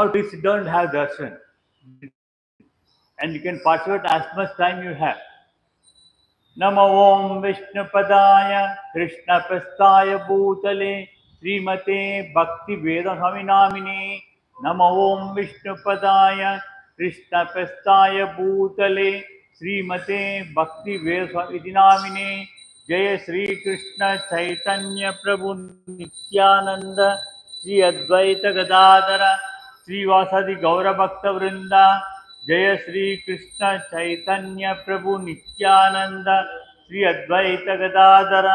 please sit down and have darshan. And you can participate as much time you have. नमो ओं विष्णुपदाय कृष्णप्रस्थाय भूतले श्रीमते भक्तिवेदांतां नामिने नमो ओं विष्णुपदाय कृष्णप्रस्थाय भूतले श्रीमते भक्तिवेदांतां नामिने जय श्री कृष्ण चैतन्य प्रभु नित्यानंद श्री अद्वैत गदाधर श्रीवासादि गौरभक्तवृंद जय श्री कृष्ण चैतन्य प्रभु नित्यानंद श्री अद्वैत गदाधर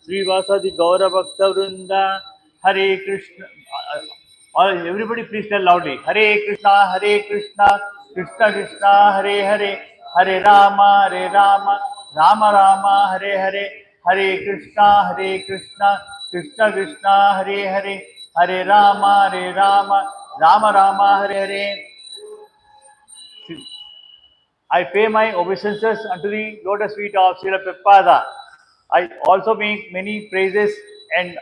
श्रीवासादि गौरभक्तवृंद हरे Krishna all everybody please tell loudly Hare Krishna Krishna Krishna Hare Hare Hare Rama Rama Rama Hare Hare Hare Krishna Krishna Krishna Hare Hare Hare Rama Rama Rama Hare Hare. I pay my obeisances unto the lotus feet of Srila Prabhupada. I also make many praises and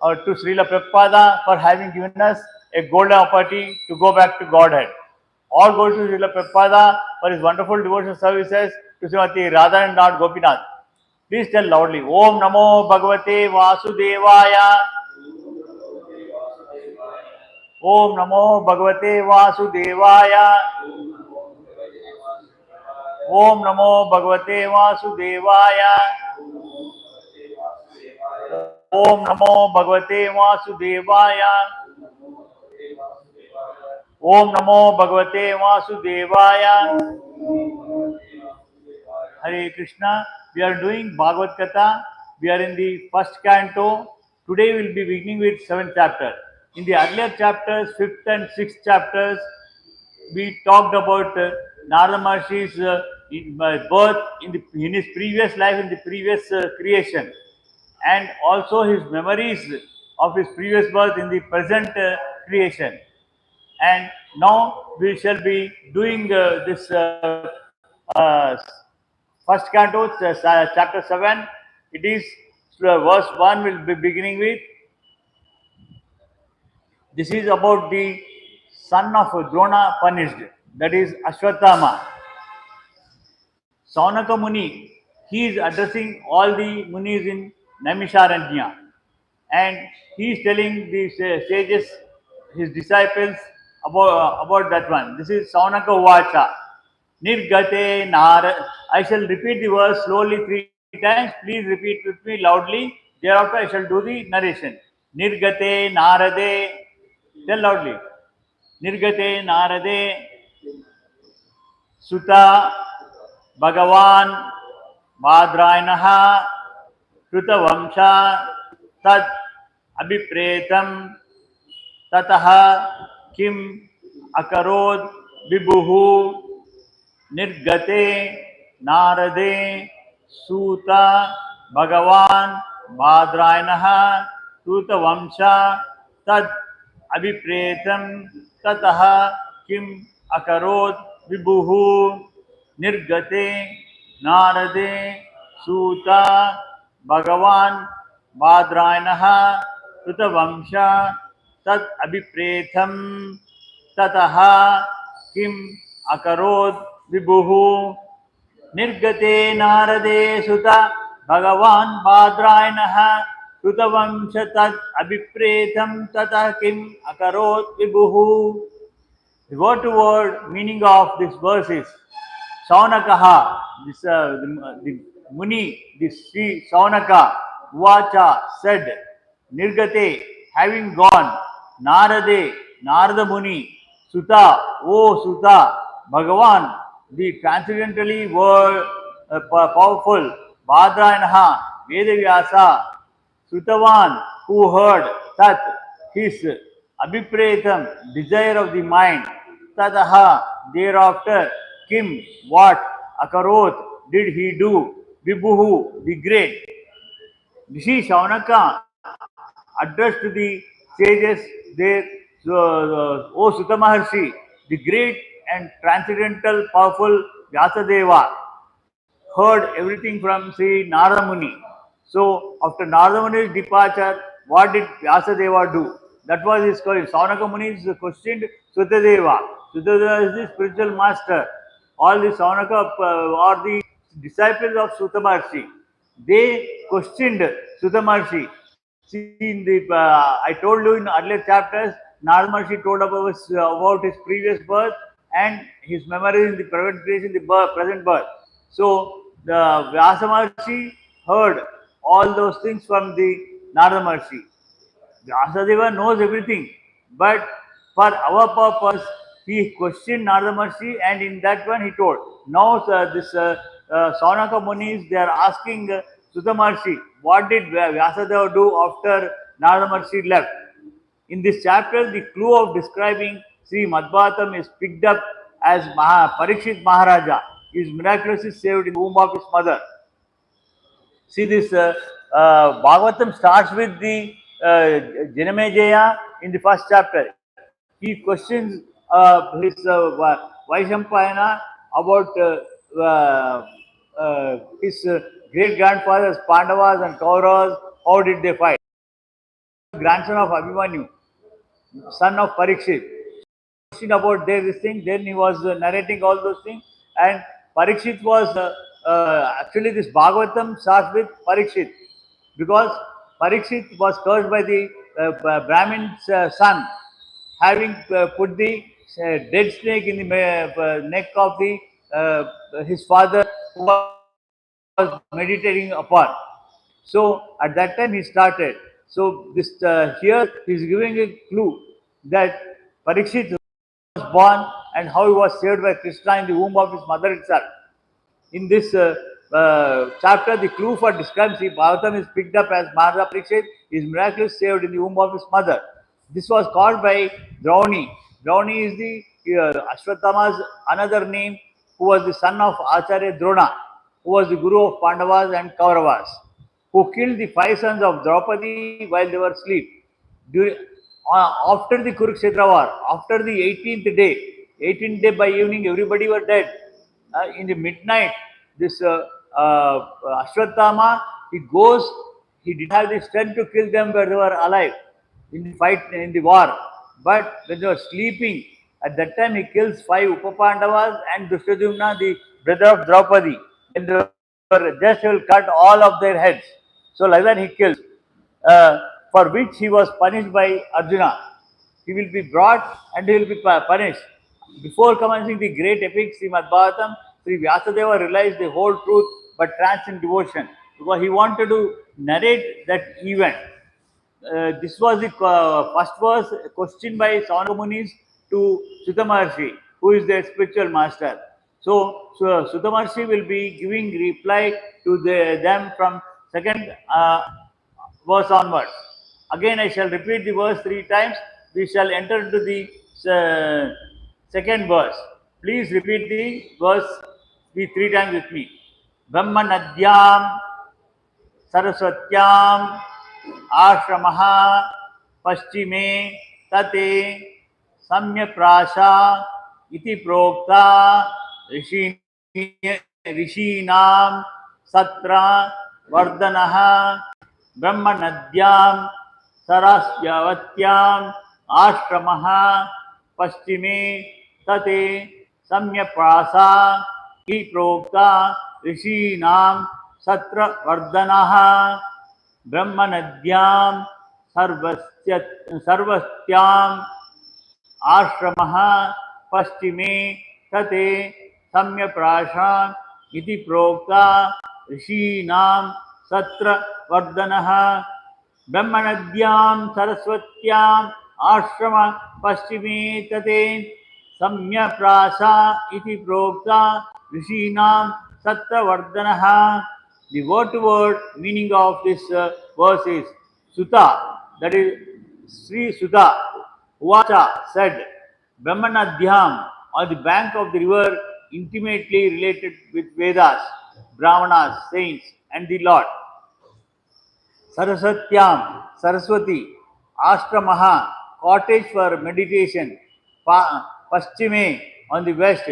to Srila Prabhupada for having given us a golden opportunity to go back to Godhead. All glory to Srila Prabhupada for his wonderful devotional services to Srimati Radha and Lord Gopinath. Please tell loudly, Om Namo Bhagavate Vasudevaya. Om Namo Bhagavate Vasudevaya. Om Namo Bhagavate Vasudevaya. Om Namo Bhagavate Vasudevaya. Om Namo Bhagavate Vasudevaya. Hare Krishna. We are doing Bhagavath Katha. We are in the first canto. Today we will be beginning with 7th chapter. In the earlier chapters, 5th and 6th chapters, we talked about Narada Maharshi's birth in his previous life, in the previous creation, and also his memories of his previous birth in the present creation. And now we shall be doing this first canto, chapter 7. It is verse 1 will be beginning with. This is about the son of Drona punished, that is Ashwatthama. Saunaka Muni, he is addressing all the Munis in Naimisharanya, and he is telling the sages, his disciples, about that one. This is Saunaka Vacha. Nirgate Nara. I shall repeat the verse slowly 3 times. Please repeat with me loudly. Thereafter, I shall do the narration. Nirgate Narade. Tell loudly. Nirgate Narade. Sutta Bhagavan Bhadrayanaha Krutavamsha Tad Abhipretam Tataha Kim Akarod Vibhuhu Nirgate Narade Suta Bhagavan Bhadrayanaha Krutavamsha Tad Abhipretam Tataha Kim Akarod Vibhuhu Nirgate Narade Suta Bhagavan Bhadrayanaha Krutavamsha Tat Abhipretham Tataha Kim Akarod Vibhuhu Nirgate Narade Suta Bhagavan Bhadrayanaha Krutavamsha Tat Abhipretham Tataha Kim Akarod Vibhuhu. The word to word meaning of this verse is Saunakaha, this the Muni, this Sri Saunaka, Vacha said, Nirgate, having gone, Narade, Narada Muni, Suta, O Suta, Bhagavan, the transcendentally powerful, Bhadrayanaha, Vedavyasa, Sutavan, who heard Tat, his Abhipretam, desire of the mind, Tadaha, thereafter, Kim, what, Akarot, did he do, Vibhuhu, the great. This is Shaunaka addressed to the sages there, O Sutta Maharshi, the great and transcendental powerful Vyasadeva, heard everything from Sri Narada Muni. So, after Narada Muni's departure, what did Vyasadeva do? That was his question. Saunaka Muni questioned Sutadeva. Sutadeva is the spiritual master. All the Saunaka or the disciples of Sutta Maharshi, they questioned Sutta Maharshi. See, in the I told you in earlier chapters, Narada Maharshi told about his previous birth and his memories in the present place in the present birth. So the Vyasa Maharshi heard all those things from the Narada Maharshi. Vyasadeva knows everything, but for our purpose, he questioned Narada Maharshi, and in that one he told. Now, this Saunaka Munis, they are asking Sutta Maharshi, what did Vyasadeva do after Narada Maharshi left? In this chapter, the clue of describing Sri Madhvatam is picked up as Parikshit Maharaja is miraculously saved in the womb of his mother. See, this Bhagavatam starts with the Janamejaya in the first chapter. He questions his Vaishampayana about his great grandfathers Pandavas and Kauravas. How did they fight? Grandson of Abhimanyu, son of Parikshit. Question about their this thing. Then he was narrating all those things, and Parikshit was actually this Bhagavatam starts with Parikshit because Parikshit was cursed by the Brahmin's son, having put the dead snake in the neck of the his father who was meditating upon. So at that time he started. So this here he is giving a clue that Parikshit was born and how he was saved by Krishna in the womb of his mother itself. In this chapter, the clue for describing Bhagavatam is picked up as Maharaj Parikshit is miraculously saved in the womb of his mother. This was called by Drauni. Drauni is the Ashwatthama's another name, who was the son of Acharya Drona, who was the guru of Pandavas and Kauravas, who killed the 5 sons of Draupadi while they were asleep. During, after the Kurukshetra war, after the 18th day by evening, everybody were dead. In the midnight, this Ashwatthama, he goes, he did have the strength to kill them where they were alive in the fight, in the war. But when they were sleeping, at that time he kills 5 Upapandavas and Drushtadhyumna, the brother of Draupadi. And they were just will cut all of their heads. So like that he kills, for which he was punished by Arjuna. He will be brought and he will be punished. Before commencing the great epic Srimad Bhagavatam, Sri Vyasadeva realized the whole truth but transcend devotion because he wanted to narrate that event. This was the first verse questioned by Saunaka Munis to Sutta Maharshi, who is their spiritual master. So Sutta Maharshi will be giving reply to them from second verse onwards. Again, I shall repeat the verse 3 times. We shall enter into the second verse. Please repeat the verse 3 times with me. Brahma Nadyam Saraswatyam Ashramah Paschime Tate Samyaprasha Iti Prokta Rishinam Satra Vardanaha Brahma Nadyam Saraswatyam Ashramah Paschime Tate Samyaprasa Iti Prokta Rishinam Satra Vardanaha Brahma Nadyam Sarvastyam Ashramah Paschime Tate Samyaprasha Iti Prokta Rishinam Satra Vardanaha Brahma Nadyam Saraswatyam Ashrama Paschime Tate Samyaprasa Iti Prokta Rishinam Satra Vardanaha. The word-to-word meaning of this verse is Sutta, that is Sri Sutta, Uvacha said, Brahmanadhyam, on the bank of the river, intimately related with Vedas, Brahmanas, saints, and the Lord. Saraswatyam, Saraswati, Ashtramaha, cottage for meditation, Paschime, on the west,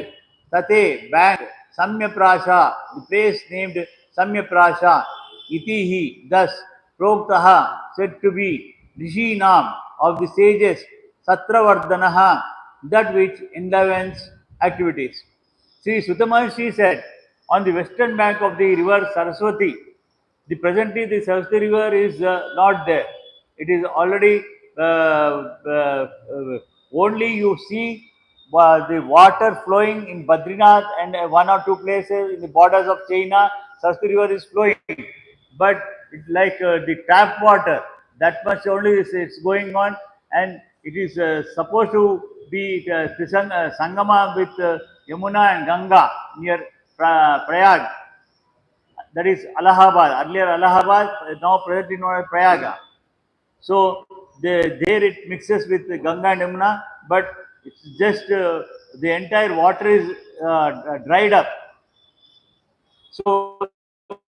Tate, bank, Samyaprasha, the place named Samyaprasha, Itihi, thus, Proktaha, said to be, Rishinam, of the sages, Satravardhanaha, that which enlivens activities. Sri Sutta Maharshi said, on the western bank of the river Saraswati, presently the Saraswati river is not there. It is already only you see the water flowing in Badrinath and one or two places in the borders of China. Saraswati river is flowing, but it's like the tap water. That much only is it's going on, and it is supposed to be Sangama with Yamuna and Ganga near Prayag, that is Allahabad, earlier Allahabad, now presently known as Prayaga. So there it mixes with Ganga and Yamuna, but it's just the entire water is dried up. So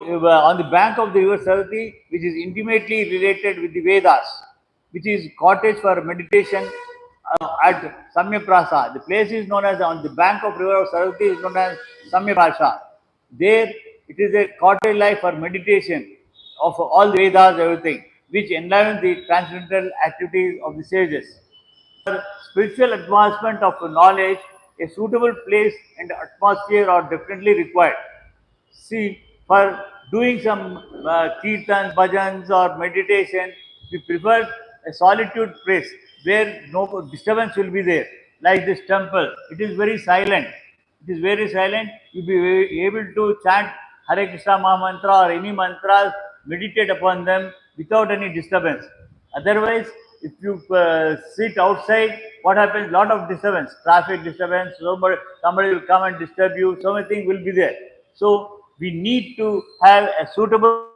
on the bank of the river Sarati, which is intimately related with the Vedas, which is cottage for meditation at Samyaprasa. The place is known as, on the bank of river of Sarati is known as Samyaprasa. There it is a cottage life for meditation of all the Vedas, everything, which enlivens the transcendental activities of the sages. For spiritual advancement of knowledge, a suitable place and atmosphere are definitely required. See, for doing some kirtans, bhajans, or meditation, we prefer a solitude place where no disturbance will be there. Like this temple, it is very silent. It is very silent. You'll be able to chant Hare Krishna Maha Mantra or any mantras, meditate upon them without any disturbance. Otherwise, if you sit outside, what happens? Lot of disturbance, traffic disturbance. Somebody will come and disturb you. So many things will be there. So we need to have a suitable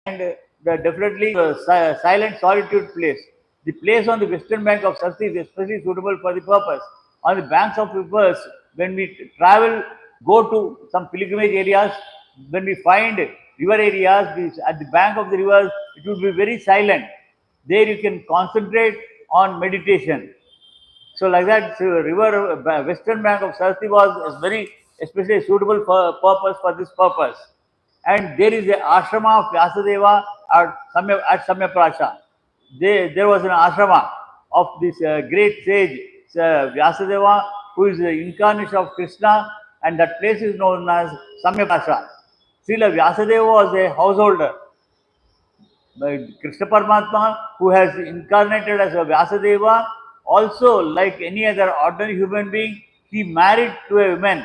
and definitely silent solitude place. The place on the western bank of Sarti is especially suitable for the purpose. On the banks of rivers, when we travel, go to some pilgrimage areas, when we find river areas, at the bank of the rivers, it will be very silent. There you can concentrate on meditation. So like that, river western bank of Saraswati was very especially suitable for purpose for this purpose. And there is a ashrama of Vyasadeva at Samyaprasha. There was an ashrama of this great sage Vyasadeva, who is the incarnation of Krishna, and that place is known as Samyaprasha. Srila Vyasadeva was a householder. Krishna Paramatma, who has incarnated as a Vyasadeva, also like any other ordinary human being, he married to a woman,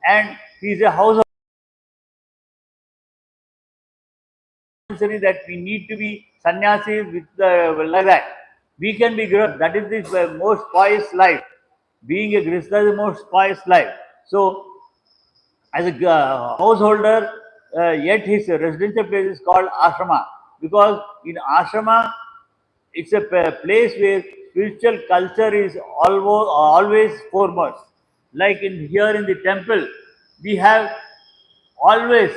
and he is a householder. That we need to be sannyasis with like that. We can be grihastha. That is the most pious life. Being a grihastha is the most pious life. So, as a householder, yet his residential place is called ashrama, because in ashrama it's a place where spiritual culture is always foremost. Like in here in the temple, we have always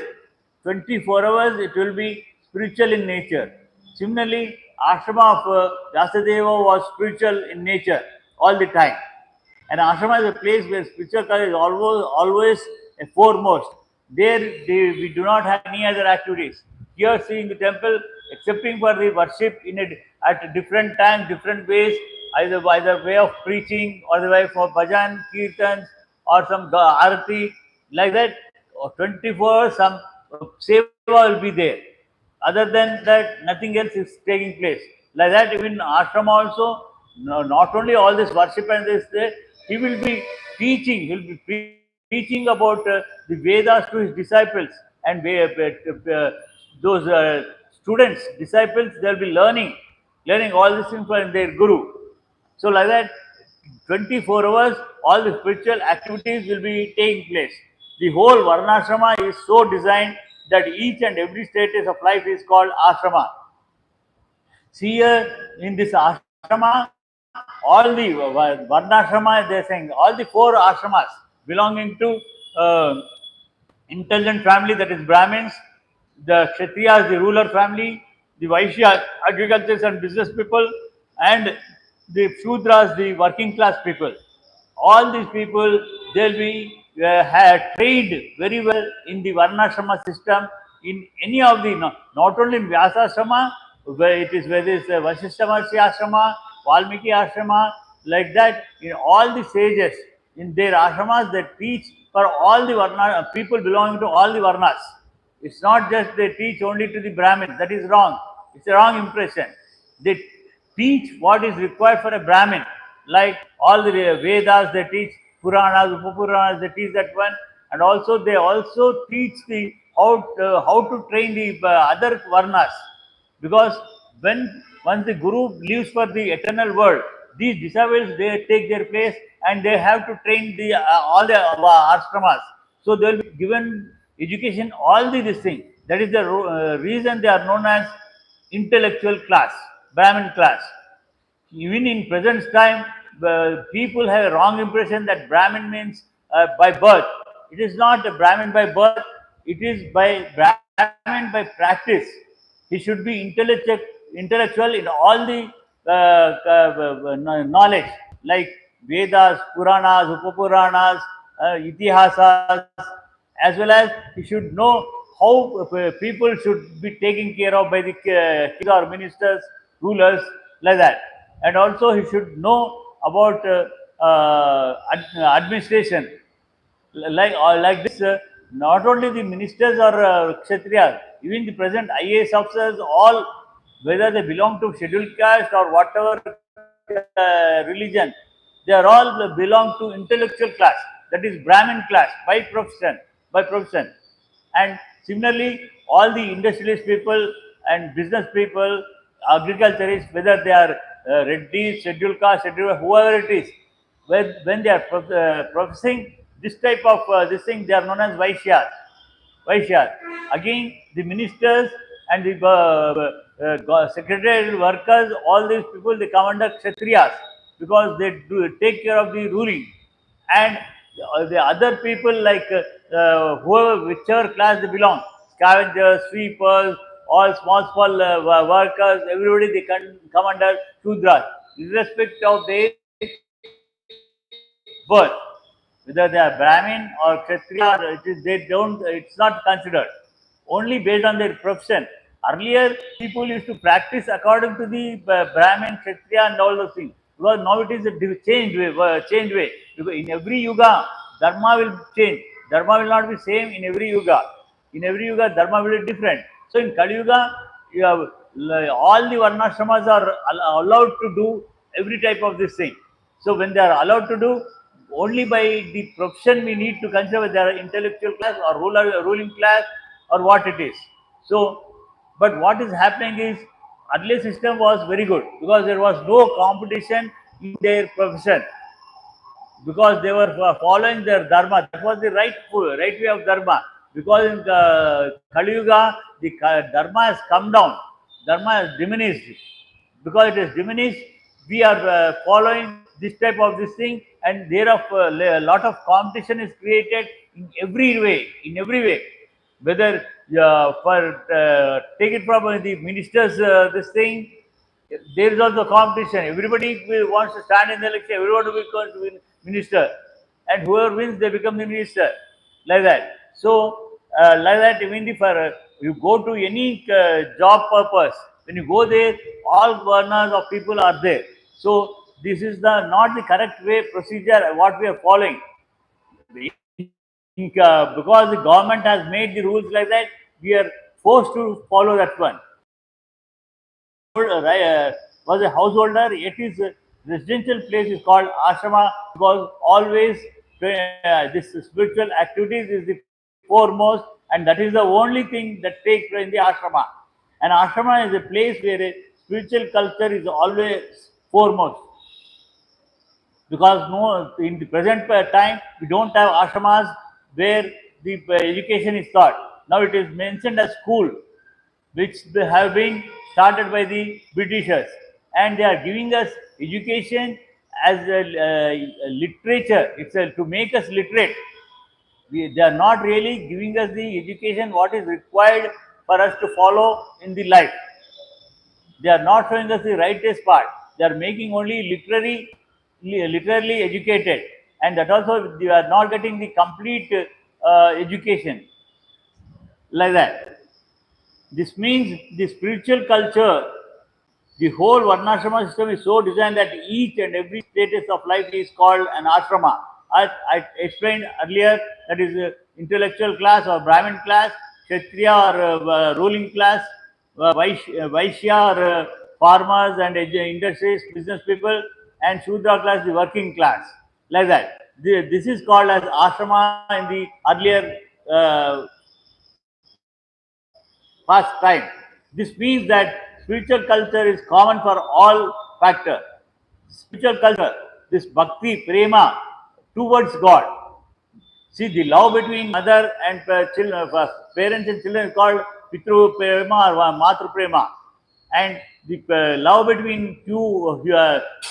24 hours it will be spiritual in nature. Similarly, ashrama of Vyasadeva was spiritual in nature all the time. And ashrama is a place where spiritual culture is always a foremost. There we do not have any other activities. Here, see in the temple, excepting for the worship at different times, different ways, either by the way of preaching or the way for bhajan, kirtans, or some arati, like that, or 24 hours, some seva will be there. Other than that, nothing else is taking place. Like that, even ashram also, no, not only all this worship and this, he will be teaching, he will be preaching about the Vedas to his disciples, and those students, disciples, they'll be learning all these things from their guru. So like that, 24 hours, all the spiritual activities will be taking place. The whole Varnashrama is so designed that each and every status of life is called ashrama. See here in this ashrama, all the Varnashrama, they are saying, all the four ashramas belonging to intelligent family, that is Brahmins, the Kshatriyas, the ruler family, the Vaishyas, agriculturists and business people, and the Shudras, the working class people. All these people, they'll be trained very well in the Varnashrama system, in any of the, not only in Vyasashrama, whether it's Vasishtha Maharishi Ashrama, Valmiki Ashrama, like that, in all the sages, in their ashramas, they teach for all the varna, people belonging to all the varnas. It's not just they teach only to the Brahmin. That is wrong. It's a wrong impression. They teach what is required for a Brahmin. Like all the Vedas, they teach Puranas, Upapuranas, they teach that one. And also they also teach the how to train the other varnas. Because when once the Guru leaves for the eternal world, these disciples they take their place and they have to train the all the ashramas. So they will be given education, all this thing. That is the reason they are known as intellectual class, Brahmin class. Even in present time, people have a wrong impression that Brahmin means by birth. It is not a Brahmin by birth, it is by Brahmin by practice. He should be intellectual in all the knowledge, like Vedas, Puranas, Upapuranas, Itihasas, as well as he should know how people should be taken care of by the kings or ministers, rulers, like that. And also he should know about administration, like this. Not only the ministers or kshatriyas, even the present IAS officers, all whether they belong to scheduled caste or whatever religion, they are all belong to intellectual class, that is Brahmin class by profession, and similarly all the industrialist people and business people, agriculturists, whether they are Reddy, scheduled caste, scheduled, whoever it is, when they are professing this type of this thing, they are known as Vaishyas. Again, the ministers and the secretarial workers, all these people, they come under Kshatriyas because they do take care of the ruling. And the other people, like whoever, whichever class they belong, scavengers, sweepers, all small workers, everybody, they can come under Shudras, irrespective of their birth, whether they are Brahmin or Kshatriya, they don't, it's not considered. Only based on their profession. Earlier, people used to practice according to the Brahmin, Kshatriya, and all those things. Because now it is a changed way. Because in every yuga, dharma will change. Dharma will not be same in every yuga. In every yuga, dharma will be different. So in Kali Yuga, you have, all the varnashramas are allowed to do every type of this thing. So when they are allowed to do, only by the profession we need to consider whether they are intellectual class or ruling class or what it is. So, but what is happening is earlier system was very good because there was no competition in their profession, because they were following their dharma. That was the right way of dharma. Because in Kali Yuga, the dharma has come down, dharma has diminished. Because it is diminished, we are following this type of this thing, and thereof a lot of competition is created in every way, whether for take it from the ministers, this thing, there is also competition. Everybody wants to stand in the election. Everybody will going to win minister, and whoever wins, they become the minister, like that. So, like that, even if you go to any job purpose, when you go there, all varnas of people are there. So, this is the not the correct way procedure what we are following. Because the government has made the rules like that, we are forced to follow that one. Was a householder, yet his residential place is called ashrama because always this spiritual activities is the foremost, and that is the only thing that takes place in the ashrama. And ashrama is a place where a spiritual culture is always foremost, because no, in the present time we don't have ashramas where the education is taught. Now it is mentioned as school, which they have been started by the Britishers, and they are giving us education as a, literature. It's to make us literate. They are not really giving us the education what is required for us to follow in the life. They are not showing us the righteous part. They are making only literally educated, and that also they are not getting the complete education, like that. This means the spiritual culture The whole Varnashrama system is so designed that each and every status of life is called an ashrama. I explained earlier, that is intellectual class or Brahmin class, Kshatriya or ruling class, Vaishya or farmers and industries, business people, and Shudra class, the working class. Like that. This is called as ashrama in the earlier past time. This means that spiritual culture is common for all factors. Spiritual culture, this bhakti, prema towards God. See, the love between mother and children, parents and children is called pitru prema or matru prema, and the love between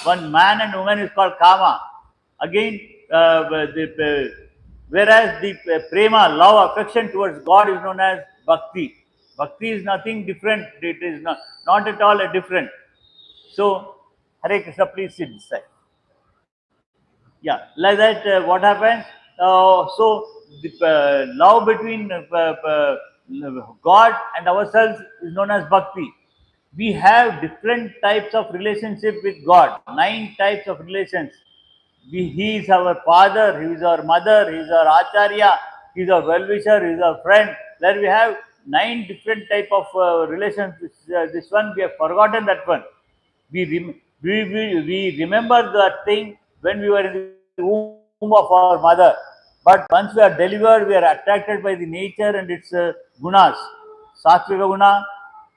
one man and woman is called kama. Again, whereas the prema, love, affection towards God is known as bhakti. Bhakti is nothing different. It is not at all a different. So, Hare Krishna, please sit this side. Yeah, like that, what happens? So, the love between God and ourselves is known as bhakti. We have different types of relationship with God, 9 types of relations. He is our father, he is our mother, he is our acharya, he is our well-wisher, he is our friend. There we have 9 different type of relations. This one we have forgotten that one. We remember that thing when we were in the womb of our mother. But once we are delivered, we are attracted by the nature and its gunas. Satvika guna,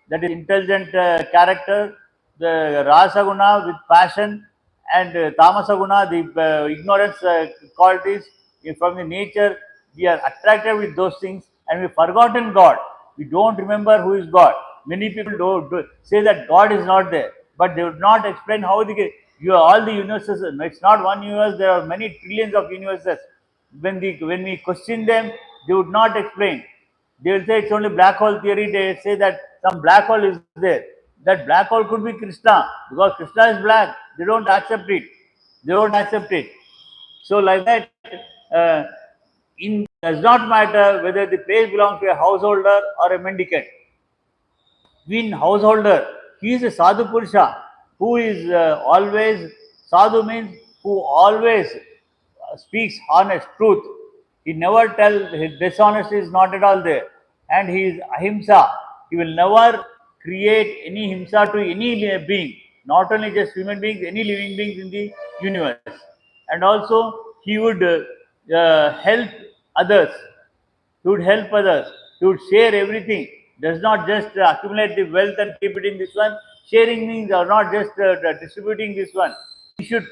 that is intelligent character, the rasa guna with passion, and tamasa guna, the ignorance qualities from the nature. We are attracted with those things and we forgotten God. We don't remember who is God. Many people say that God is not there, but they would not explain how all the universes. It's not one universe. There are many trillions of universes. When we question them, they would not explain. They will say it's only black hole theory. They say that some black hole is there. That black hole could be Krishna, because Krishna is black. They don't accept it. They don't accept it. So like that, uh, in does not matter whether the place belongs to a householder or a mendicant. Being householder, he is a sadhu purusha who is always, sadhu means who always speaks honest truth. He never tells, his dishonesty is not at all there. And he is ahimsa. He will never create any himsa to any being, not only just human beings, any living beings in the universe. And also, he would help others. He would help others. He would share everything. Does not just accumulate the wealth and keep it in this one. Sharing means or not just distributing this one. He should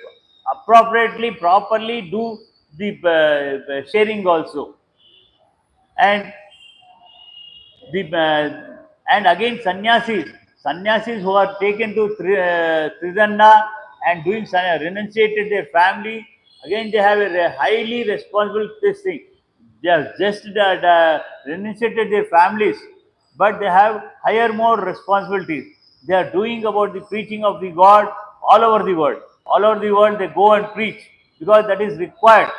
appropriately, properly do the sharing also. And the and again sannyasis who are taken to Tridanda and doing renunciated their family. Again, they have a highly responsible this thing. They have just renunciated their families, but they have higher more responsibilities. They are doing about the preaching of the God all over the world. All over the world, they go and preach because that is required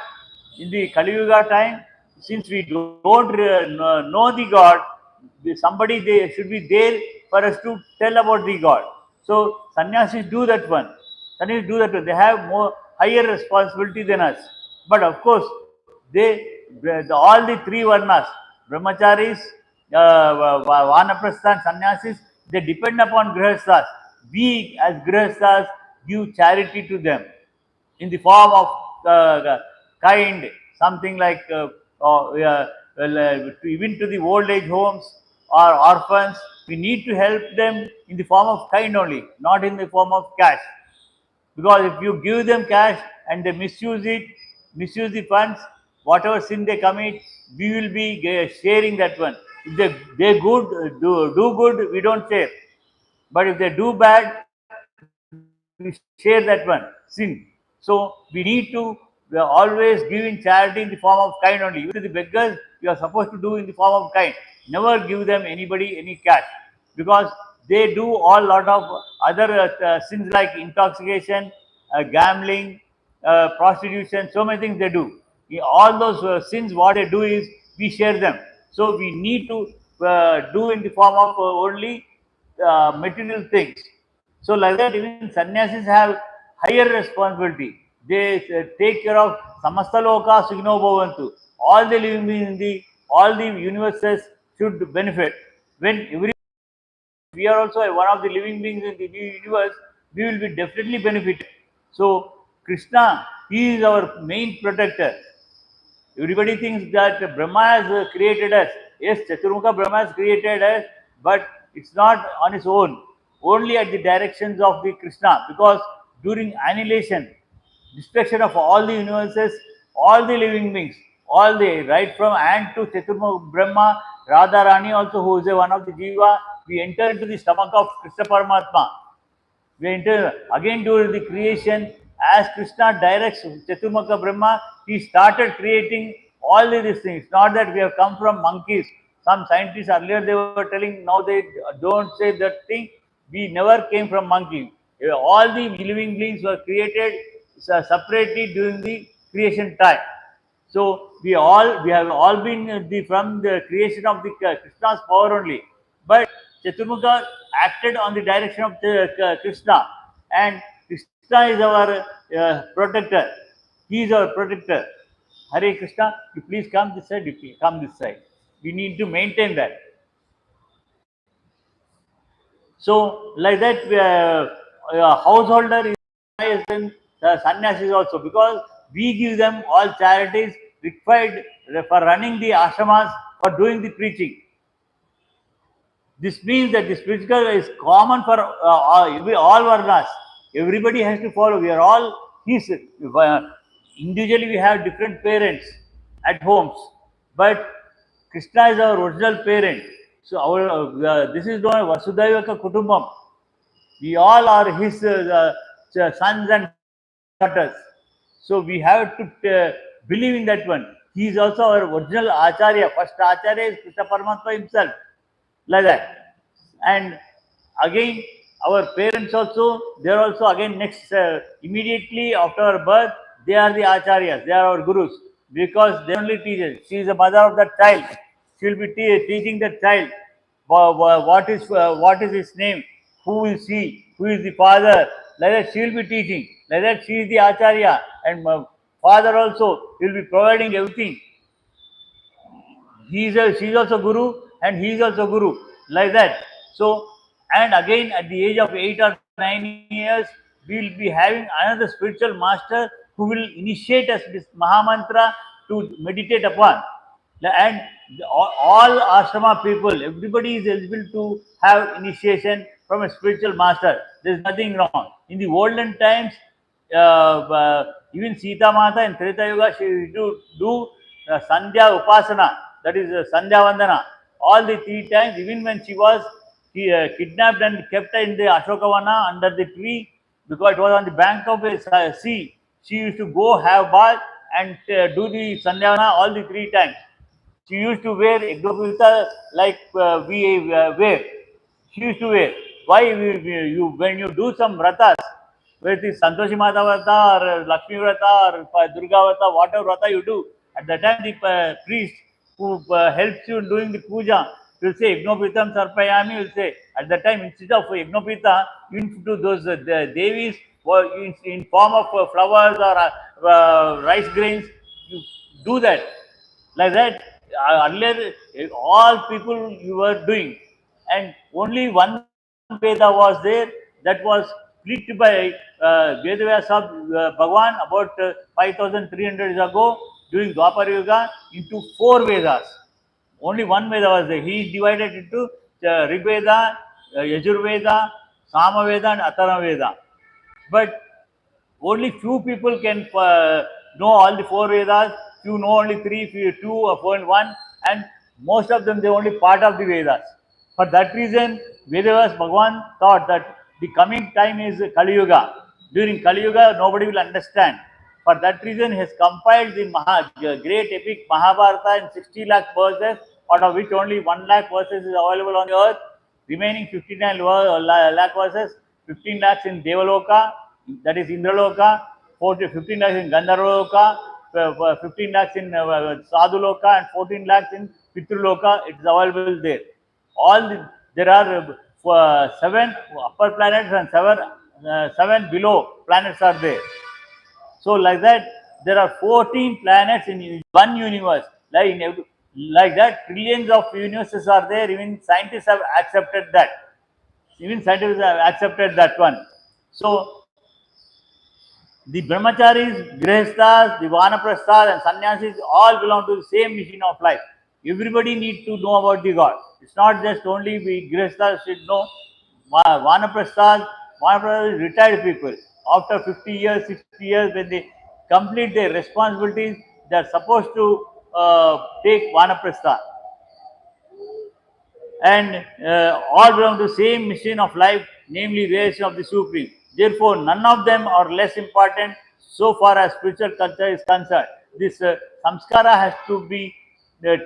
in the Kali Yuga time. Since we don't know the God, somebody they should be there for us to tell about the God. So sannyasis do that one. Sannyasis do that one. They have more higher responsibility than us. But of course, all the 3 varnas, brahmacharis, vanaprastha, and sannyasis, they depend upon grihasthas. We as grihasthas give charity to them in the form of kind, something like even to the old age homes or orphans. We need to help them in the form of kind only, not in the form of cash. Because if you give them cash and they misuse the funds, whatever sin they commit, we will be sharing that one. If they do good, we don't share. But if they do bad, we share that one, sin. So we need to, we are always giving charity in the form of kind only. Even to the beggars, we are supposed to do in the form of kind. Never give them anybody any cash, because they do all lot of other sins like intoxication, gambling, prostitution, so many things they do. All those sins, what they do is we share them. So we need to do in the form of only material things. So like that, even sannyasis have higher responsibility. They take care of samasta loka sugno bhavantu. All the living beings in the all the universes should benefit. When every we are also one of the living beings in the universe, we will be definitely benefited. So Krishna, he is our main protector. Everybody thinks that Brahma has created us. Yes, Chaturmukha Brahma has created us, but it's not on its own. Only at the directions of the Krishna, because during annihilation, destruction of all the universes, all the living beings, all the right from ant to Chaturmukha Brahma, Radharani also, who is one of the Jiva, we enter into the stomach of Krishna Paramatma. We enter again during the creation, as Krishna directs Chaturmukha Brahma, he started creating all these things. Not that we have come from monkeys. Some scientists earlier they were telling, now they don't say that thing. We never came from monkey. All the living beings were created separately during the creation time. So we have all been from the creation of the Krishna's power only. But Chaturmukha acted on the direction of the, Krishna, and Krishna is our protector. He is our protector. Hare Krishna, you please come this side. You please come this side. We need to maintain that. So like that, householder is highest than sannyasis also, because we give them all charities required for running the ashramas, for doing the preaching. This means that the spiritual is common for all varnas. Everybody has to follow. We are all his. Individually, we have different parents at homes, but Krishna is our original parent. So our this is known as Vasudhaivaka Kutumbam. We all are his sons and daughters. So we have to believe in that one. He is also our original Acharya. First Acharya is Krishna Paramatma himself. Like that. And again, our parents also, they are also again next, immediately after our birth, they are the Acharyas, they are our Gurus, because they only teach us. She is the mother of that child. She will be teaching that child what is his name, who is he, who is the father. Like that, she will be teaching. Like that, she is the Acharya, and father also will be providing everything. She is also guru, and he is also guru, like that. So, and again at the age of 8 or 9 years, we will be having another spiritual master who will initiate us this mahamantra to meditate upon. And all ashrama people, everybody is eligible to have initiation from a spiritual master. There is nothing wrong. In the olden times, even Sita Mata in Treta Yuga, she used to do Sandhya Upasana, that is Sandhya Vandana, all the 3 times, even when she was kidnapped and kept in the Ashokavana under the tree, because it was on the bank of a sea. She used to go have bath and do the Sandhyavana all the 3 times. She used to wear Yajnaprita like we wear. She used to wear. Why you when you do some vratas, whether it is Santoshi Mata Vrata or Lakshmi Vrata or Durga Vrata, whatever Vrata you do, at that time the priest who helps you in doing the puja will say Yajnapritam Sarpayami, will say at that time instead of Yajnaprita, you do those devis in form of flowers or rice grains, you do that. Like that, earlier all people you were doing, and only one Veda was there, that was split by Vedavyasa Bhagwan about 5300 years ago during Dwapar Yuga into 4 Vedas. Only one Veda was there. He divided into Rig Veda, Yajur Veda, Sama Veda, and Atharva Veda. But only few people can know all the 4 Vedas. Few know only three, few two or four and one, and most of them they only part of the Vedas. For that reason, Vedas Bhagwan thought that the coming time is Kali Yuga. During Kali Yuga, nobody will understand. For that reason, he has compiled the great epic Mahabharata in 60 lakh verses, out of which only 1 lakh verses is available on the earth. Remaining 59 lakh verses, 15 lakhs in Devaloka, that is Indraloka, 15 lakhs in Gandharvaloka, 15 lakhs in Sadhuloka, and 14 lakhs in Pitruloka. It is available there. There are seven upper planets and seven below planets are there. So like that, there are 14 planets in one universe. Like that, trillions of universes are there. Even scientists have accepted that. Even scientists have accepted that one. So the brahmacharis, grihasthas, the vanaprasthas and sannyasis all belong to the same mission of life. Everybody needs to know about the God. It's not just only we grihasthas should know. Vanaprasthas is retired people. After 50 years, 60 years, when they complete their responsibilities, they are supposed to take vanaprastha, and all belong to the same mission of life, namely realization of the Supreme. Therefore, none of them are less important so far as spiritual culture is concerned. This samskara has to be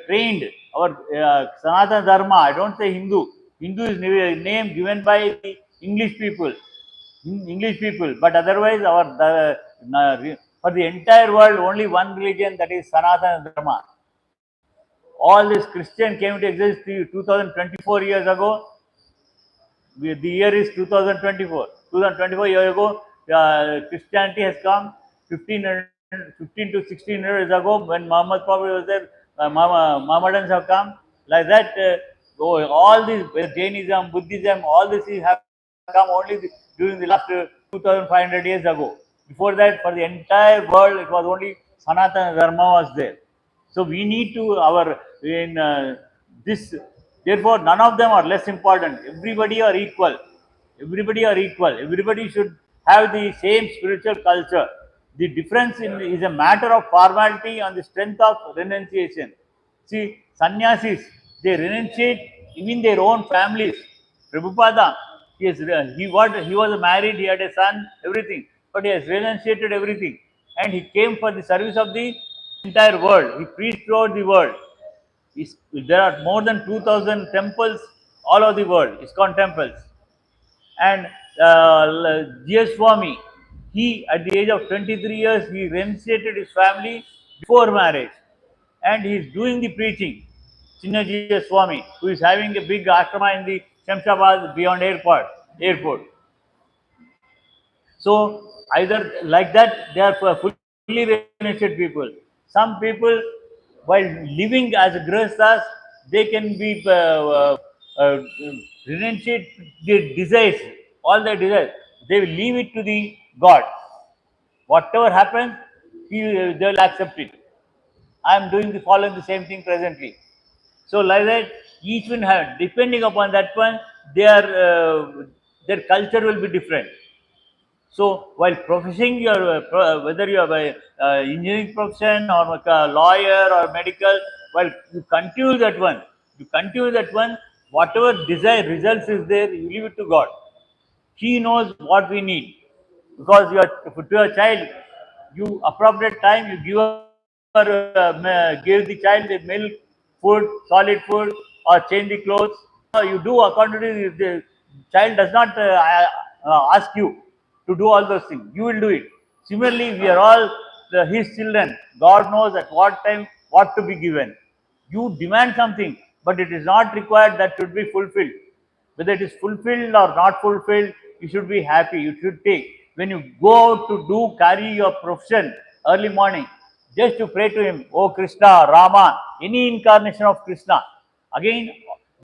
trained. Our Sanatana Dharma, I don't say Hindu. Hindu is a name given by the English people. English people, but otherwise, for the entire world, only one religion, that is Sanatana Dharma. All this Christian came to exist 2024 years ago. The year is 2024. 2024 years ago, Christianity has come 15 to 16 years ago when Muhammad Prophet was there. Mohammedans have come. Like that, all these Jainism, Buddhism, all this have come only during the last 2500 years ago. Before that, for the entire world, it was only Sanatana Dharma was there. So we need to in this. Therefore, none of them are less important. Everybody are equal. Everybody are equal. Everybody should have the same spiritual culture. The difference is a matter of formality on the strength of renunciation. See, sannyasis, they renunciate even their own families. Prabhupada, he was married, he had a son, everything, but he has renunciated everything, and he came for the service of the entire world. He preached throughout the world. There are more than 2,000 temples all over the world, ISKCON temples. And G.S. Swami, he at the age of 23 years, he renunciated his family before marriage, and he is doing the preaching. Chinna G.S. Swami, who is having a big ashrama in the Secunderabad beyond airport. So either like that, they are fully renunciated people. Some people, while living as a grihasthas, they can be uh, renunciate their desires, all their desires. They will leave it to the God. Whatever happens, they will accept it. I am doing following the same thing presently. So like that, each one have, depending upon that one, their culture will be different. So while professing your whether you have a engineering profession or like a lawyer or medical, while you continue that one, whatever desired results is there, you leave it to God. He knows what we need, because to your child, you appropriate time, you give the child the milk, food, solid food, or change the clothes. You do according to the child does not ask you to do all those things. You will do it. Similarly, we are all his children. God knows at what time what to be given. You demand something, but it is not required that should be fulfilled. Whether it is fulfilled or not fulfilled, you should be happy. You should take. When you go out to carry your profession early morning, just to pray to him, oh Krishna, Rama, any incarnation of Krishna. Again,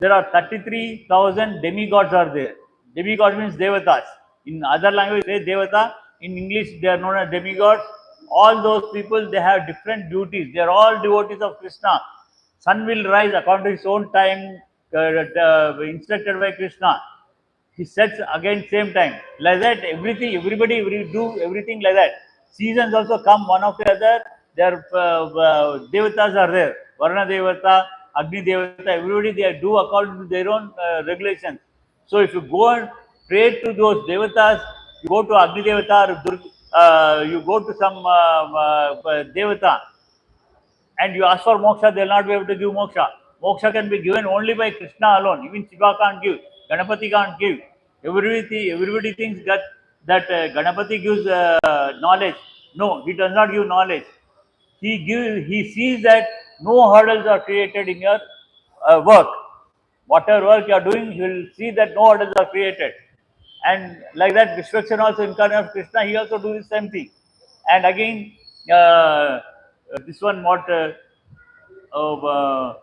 there are 33,000 demigods are there. Demigod means devatas. In other language, they say devata. In English, they are known as demigods. All those people, they have different duties. They are all devotees of Krishna. Sun will rise according to his own time, instructed by Krishna. He sets again same time. Like that, everybody will do everything like that. Seasons also come one after the other. Their devatas are there. Varna devata, Agni devata, everybody they do according to their own regulations. So if you go and pray to those devatas, you go to Agni devata or you go to some devata, and you ask for moksha, they will not be able to give moksha. Moksha can be given only by Krishna alone. Even Shiva can't give. Ganapati can't give. Everybody thinks that Ganapati gives knowledge. No, he does not give knowledge. He sees that no hurdles are created in your work. Whatever work you are doing, you will see that no orders are created. And like that, Vishwakshan also incarnate of Krishna, he also do the same thing. And again, this one what of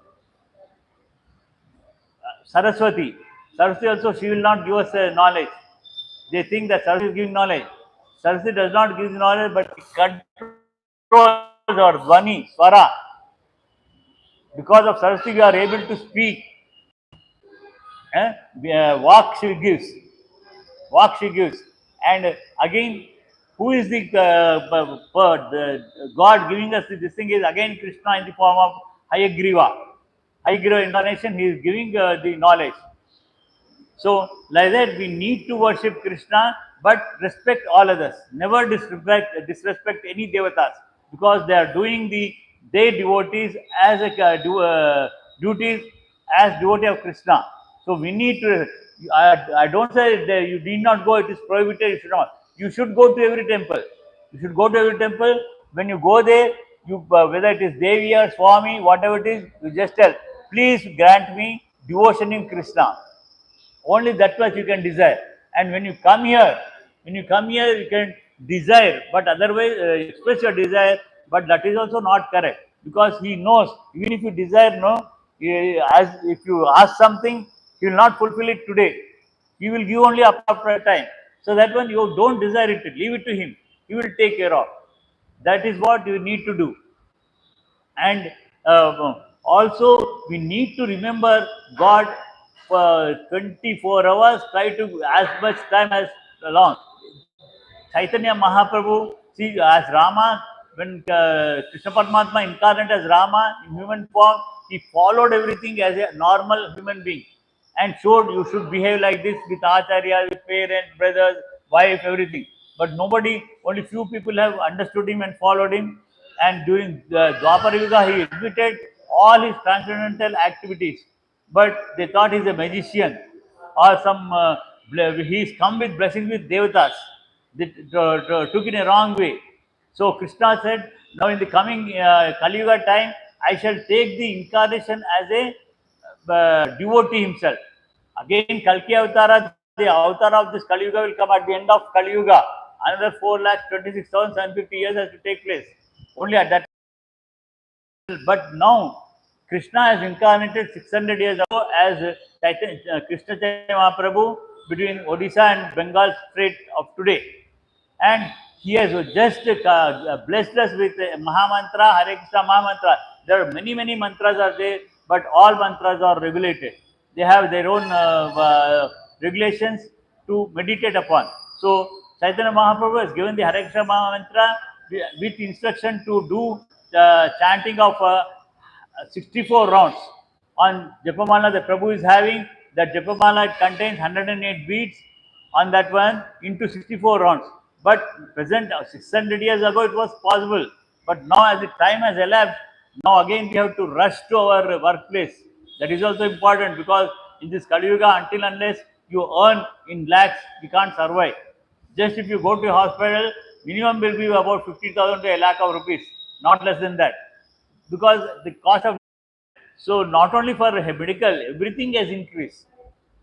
Saraswati. Saraswati also, she will not give us knowledge. They think that Saraswati is giving knowledge. Saraswati does not give knowledge, but she controls our Dvani, Swara. Because of Saraswati, we are able to speak. Eh? Walk she gives. Walk she gives. And again, who is the God giving us this thing is again Krishna in the form of Hayagriva. Hayagriva incarnation, he is giving the knowledge. So, like that, we need to worship Krishna, but respect all others. Never disrespect any devatas, because they are doing their devotees as duties as devotee of Krishna. So we need to. I don't say that you need not go. It is prohibited. You should not. You should go to every temple. You should go to every temple. When you go there, you whether it is Devi or Swami, whatever it is, you just tell, please grant me devotion in Krishna. Only that much you can desire. And when you come here, you can desire, but otherwise express your desire. But that is also not correct, because he knows even if you desire, no, as if you ask something, he will not fulfill it today. He will give only after a time. So that one you don't desire it, leave it to him. He will take care of. That is what you need to do. And also we need to remember God for 24 hours, try to as much time as long. Chaitanya Mahaprabhu, see, as Rama, when Krishna Paramatma incarnate as Rama in human form, he followed everything as a normal human being and showed you should behave like this with Acharya, with parents, brothers, wife, everything. But nobody, only few people have understood him and followed him. And during the Dwapara Yuga, he exhibited all his transcendental activities. But they thought he's a magician or some, he's come with blessings with devatas. They took in a wrong way. So Krishna said, now in the coming Kali Yuga time, I shall take the incarnation as a devotee himself. Again, Kalki Avatara, the avatar of this Kali Yuga will come at the end of Kali Yuga. Another 4,26,750 years has to take place. Only at that. But now, Krishna has incarnated 600 years ago as Krishna Chaitanya Mahaprabhu between Odisha and Bengal Strait of today. And he has just blessed us with Mahamantra, Hare Krishna Mahamantra. There are many mantras are there, but all mantras are regulated. They have their own regulations to meditate upon. So, Chaitanya Mahaprabhu has given the Hare Krishna Mahamantra with instruction to do chanting of 64 rounds. On Japamala, the Prabhu is having that Japamala contains 108 beads on that one into 64 rounds. But present 600 years ago it was possible. But now as the time has elapsed, now again we have to rush to our workplace. That is also important, because in this Kali Yuga, until unless you earn in lakhs, you can't survive. Just if you go to a hospital, minimum will be about 50,000 to a lakh of rupees, not less than that. Because the cost of, so not only for medical, everything has increased.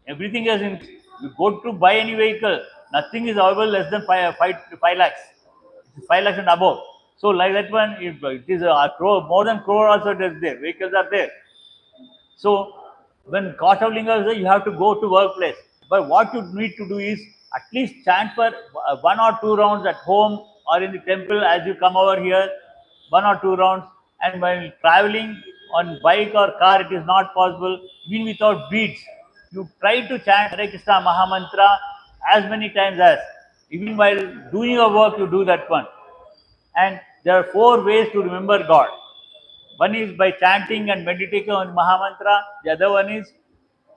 Everything has increased. You go to buy any vehicle, nothing is available less than 5 lakhs. 5 lakhs and above. So like that one, it is a crore, more than crore also it is there. Vehicles are there. So when cost of linga is there, you have to go to workplace. But what you need to do is at least chant for 1 or 2 rounds at home or in the temple as you come over here, 1 or 2 rounds. And while traveling on bike or car, it is not possible, even without beads. You try to chant Hare Krishna Mahamantra as many times as, even while doing your work, you do that one. And there are 4 ways to remember God. One is by chanting and meditating on Mahamantra. The other one is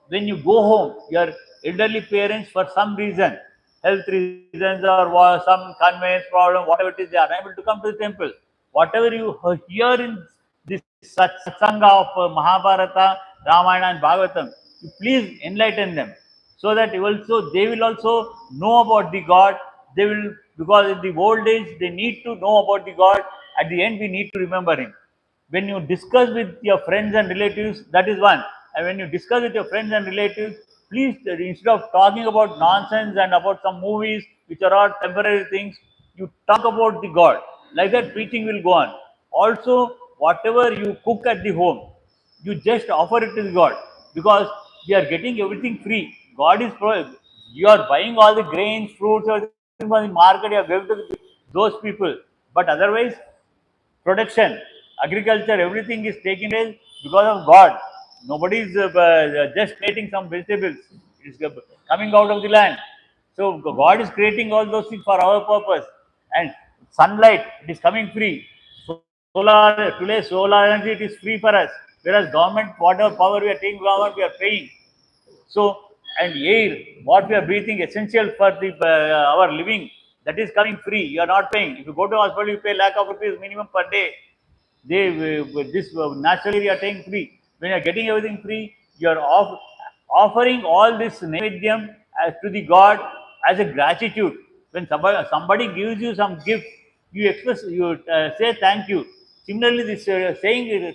when you go home, your elderly parents, for some reason, health reasons or some conveyance problem, whatever it is, they are unable to come to the temple. Whatever you hear in this satsanga of Mahabharata, Ramayana and Bhagavatam, you please enlighten them, so that they will also know about the God. They will, because in the old age they need to know about the God. At the end, we need to remember Him. When you discuss with your friends and relatives, that is one. and when you discuss with your friends and relatives, please, instead of talking about nonsense and about some movies which are all temporary things, you talk about the God. Like that, preaching will go on. Also, whatever you cook at the home, you just offer it to the God, because we are getting everything free. God is you are buying all the grains, fruits, everything from the market. You are giving to those people, but otherwise, production, agriculture, everything is taking place because of God. Nobody is just creating some vegetables. It's coming out of the land. So God is creating all those things for our purpose. And sunlight, it is coming free. Solar, today solar energy, it is free for us. Whereas government, whatever power we are taking government, we are paying. So, and air, what we are breathing, essential for the our living, that is coming free. You are not paying. If you go to hospital, you pay lakh of rupees minimum per day. They this naturally we are taking free. When you are getting everything free, you are offering all this naivedyam to the God as a gratitude. When somebody gives you some gift, you express, you say thank you. Similarly, this saying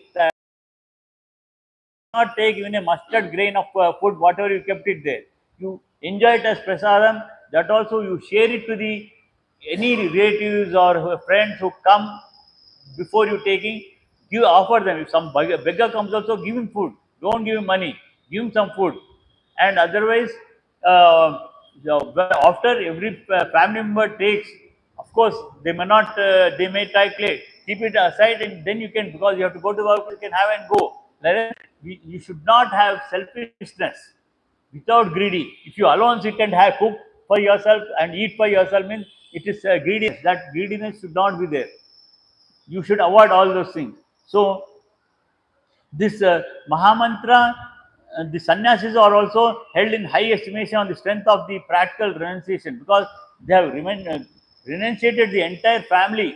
not take even a mustard grain of food, whatever you kept it there. You enjoy it as prasadam. That also you share it to the any relatives or friends who come before you taking. You offer them. If some beggar comes, also give him food. Don't give him money. Give him some food. And otherwise, uh, after every family member takes, of course, they may not. They may try play. Keep it aside, and then you can, because you have to go to work. You can have and go. Like you should not have selfishness without greedy. If you alone sit and have cook for yourself and eat for yourself, means it is greediness. That greediness should not be there. You should avoid all those things. So this Mahamantra, the sannyasis are also held in high estimation on the strength of the practical renunciation, because they have renunciated the entire family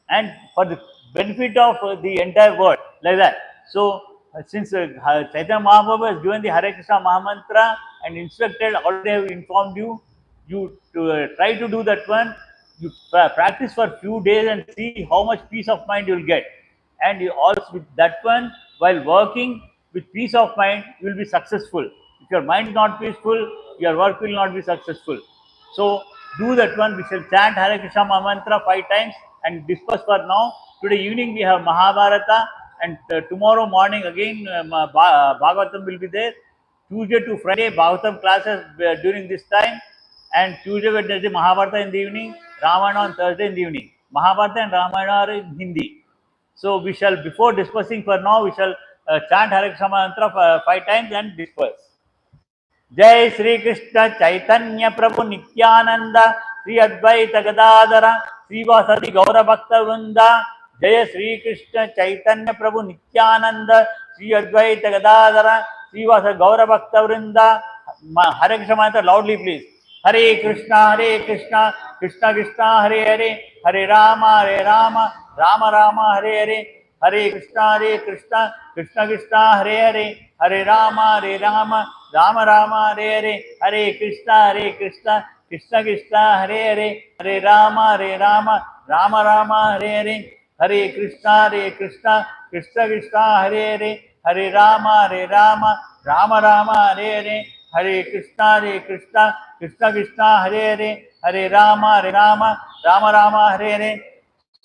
and for the benefit of the entire world, like that. So, since Chaitanya Mahaprabhu has given the Hare Krishna Mahamantra and instructed, already have informed you, you to, try to do that one. You practice for few days and see how much peace of mind you will get. And you also with that one, while working with peace of mind, you will be successful. If your mind is not peaceful, your work will not be successful. So do that one. We shall chant Hare Krishna Mantra 5 times and disperse for now. Today evening we have Mahabharata, and tomorrow morning again Bhagavatam will be there. Tuesday to Friday Bhagavatam classes during this time, and Tuesday, Wednesday Mahabharata in the evening, Ramayana on Thursday in the evening. Mahabharata and Ramayana are in Hindi. So we shall, before dispersing for now, we shall chant Hare Krishna Mantra 5 times and disperse. जय श्री कृष्ण चैतन्य प्रभु नित्यानंद श्री अद्वैत गदाधर श्रीवासदि गौर भक्त वृंद। जय श्री कृष्ण चैतन्य प्रभु नित्यानंद श्री अद्वैत गदाधर श्रीवास गौर भक्त वृंद। हरे कृष्ण मंत्र loudly please. हरे कृष्ण कृष्ण कृष्ण हरे हरे, हरे राम राम राम हरे हरे, हरे कृष्ण कृष्ण कृष्ण हरे हरे, हरे राम राम राम हरे हरे, हरे कृष्ण कृष्ण कृष्ण हरे हरे, हरे राम राम राम हरे हरे, हरे कृष्ण कृष्ण कृष्ण हरे हरे, हरे राम राम राम हरे हरे, हरे कृष्ण कृष्ण कृष्ण हरे हरे, हरे राम राम राम हरे हरे।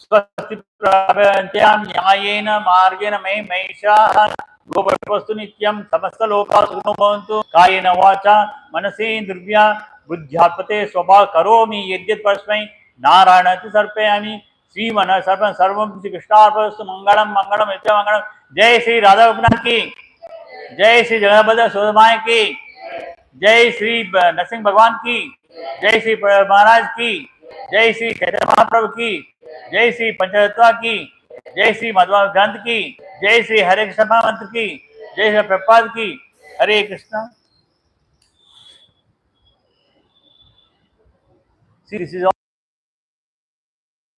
स्वस्ति प्रपंचां न्यायेन मार्गेण मे महिषाः गोवस्तु नित्यं समस्तलोकाः सुखिनो भवन्तु। कायेन वाचा मनसेन्द्रिया बुद्ध्यात्मते स्वभाव करोमि यद्यत् परस्मै नारायणं समर्पयामि। श्रीमन सर्वं श्रीकृष्णार्पणमस्तु। मंगलम मंगलम नित्यं मंगलम। जय श्री राधा गोपीनाथ की, जय श्री जगन्नाथ सुदामाय की, जय श्री नरसिंह भगवान की, जय श्री महाराज की, जय श्री चैतन्य महाप्रभु की, जय श्री पंचतत्वा की, जय श्री मध्व ग्रंथ की, जय श्री हरे कृष्ण मंत्र की, जय श्री प्रभुपाद की। हरे Krishna. See, this is all